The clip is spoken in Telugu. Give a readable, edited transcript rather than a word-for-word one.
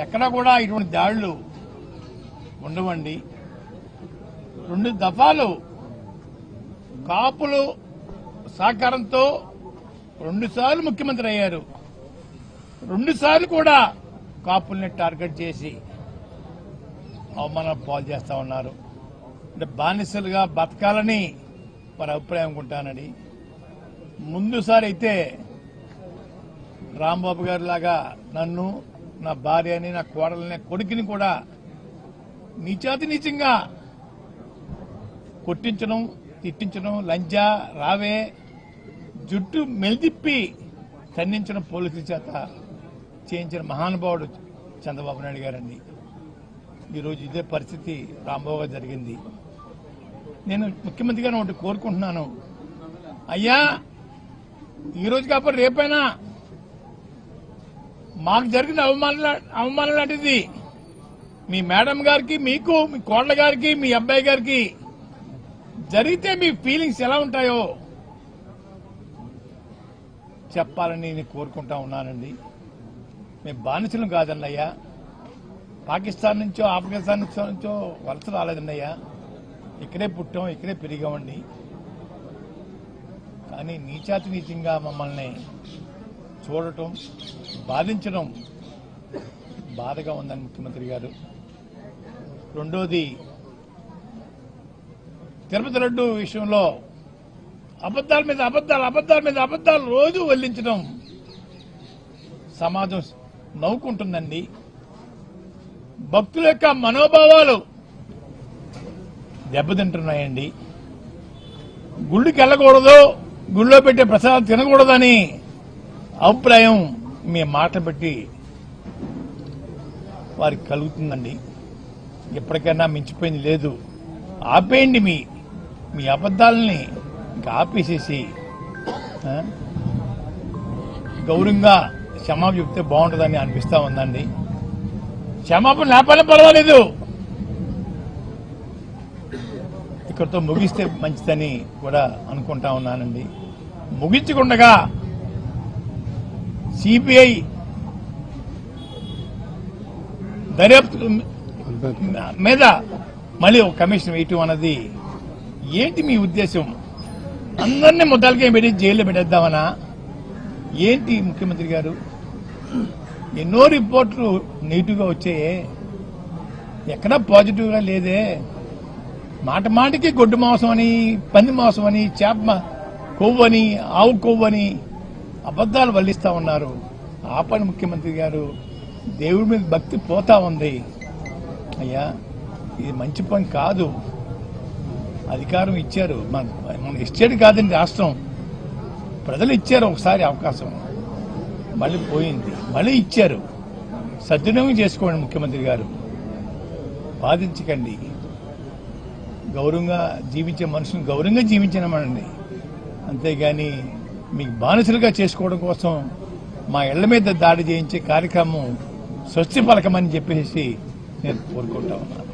ఎక్కడా కూడా ఇటువంటి దాడులు ఉండవండి. 2 దఫాలు కాపులు సహకారంతో 2 సార్లు ముఖ్యమంత్రి అయ్యారు. 2 సార్లు కూడా కాపుల్ని టార్గెట్ చేసి అవమానం పాలు చేస్తా ఉన్నారు. అంటే బానిసలుగా బతకాలని వారి అభిప్రాయం అనుకుంటానని. ముందుసారి అయితే రాంబాబు గారి లాగా నన్ను, నా భార్యని, నా కోడలని, కొడుకుని కూడా నీచాతి నీచంగా కొట్టించడం, తిట్టించడం, లంజా రావే జుట్టు మెలిదిప్పి ఖండించడం పోలీసుల చేత చేయించిన మహానుభావుడు చంద్రబాబు నాయుడు గారండి. ఈరోజు ఇదే పరిస్థితి రాంబాబు గారు జరిగింది. నేను ముఖ్యమంత్రి గారిని ఒకటి కోరుకుంటున్నాను, అయ్యా ఈరోజు కాకపోతే రేపైనా మాకు జరిగిన అవమానం లాంటిది మీ మేడం గారికి, మీకు, మీ కోడల గారికి, మీ అబ్బాయి గారికి జరిగితే మీ ఫీలింగ్స్ ఎలా ఉంటాయో చెప్పాలని నేను కోరుకుంటా ఉన్నానండి. మేము బానిసలు కాదండి అయ్యా, పాకిస్తాన్ నుంచో ఆఫ్ఘనిస్తాన్ నుంచో వలస రాలేదండి అయ్యా, ఇక్కడే పుట్టాం, ఇక్కడే పెరిగామండి. కానీ నీచాతి నీచంగా మమ్మల్ని చూడటం, బాధించడం బాధగా ఉందని ముఖ్యమంత్రి గారు. రెండోది, తిరుపతి లడ్డు విషయంలో అబద్దాల మీద అబద్దాలు రోజు వెల్లించడం సమాజం నవ్వుకుంటుందండి. భక్తుల యొక్క మనోభావాలు దెబ్బతింటున్నాయండి. గుళ్ళకి వెళ్ళకూడదు, గుళ్ళో పెట్టే ప్రసాదం తినకూడదని అభిప్రాయం మీ మాట పెట్టి వారికి కలుగుతుందండి. ఎప్పటికైనా మించిపోయింది లేదు. ఆపేయండి మీ అబద్దాలని, ఇంకా ఆపేసేసి గౌరవంగా క్షమాపణ చెప్తే బాగుంటుందని అనిపిస్తా ఉందండి. క్షమాపణ లేకపోయినా పర్వాలేదు, ఇక్కడితో ముగిస్తే మంచిదని కూడా అనుకుంటా ఉన్నానండి. ముగించకుండగా సిబిఐ దర్యాప్తు మీద మళ్ళీ ఒక కమిషన్ వేయటం అన్నది ఏంటి మీ ఉద్దేశం? అందరినీ ముద్దాలకే పెట్టి జైల్లో పెట్టేద్దామనా ఏంటి ముఖ్యమంత్రి గారు? ఎన్నో రిపోర్ట్లు నెగిటివ్ గా వచ్చాయే, ఎక్కడా పాజిటివ్ గా లేదే. మాట మాటికి గొడ్డు మాంసం అని, పంది మాంసం అని, చేప కొవ్వని, ఆవు కొవ్వని అబద్దాలు వల్లిస్తా ఉన్నారు. ఆపని ముఖ్యమంత్రి గారు, దేవుడి మీద భక్తి పోతా ఉంది. అయ్యా ఇది మంచి పని కాదు. అధికారం ఇచ్చారు, మన ఇచ్చేది కాదండి రాష్ట్రం, ప్రజలు ఇచ్చారు ఒకసారి అవకాశం, మళ్ళీ పోయింది, మళ్ళీ ఇచ్చారు. సద్వినియోగం చేసుకోండి ముఖ్యమంత్రి గారు, బాధించకండి. గౌరవంగా జీవించే మనుషుని గౌరవంగా జీవించనమండి, అంతేగాని మీకు బానిసలుగా చేసుకోవడం కోసం మా ఇళ్ల మీద దాడి చేయించే కార్యక్రమం స్వస్తి పలకమని చెప్పేసి నేను కోరుకుంటా ఉన్నాను.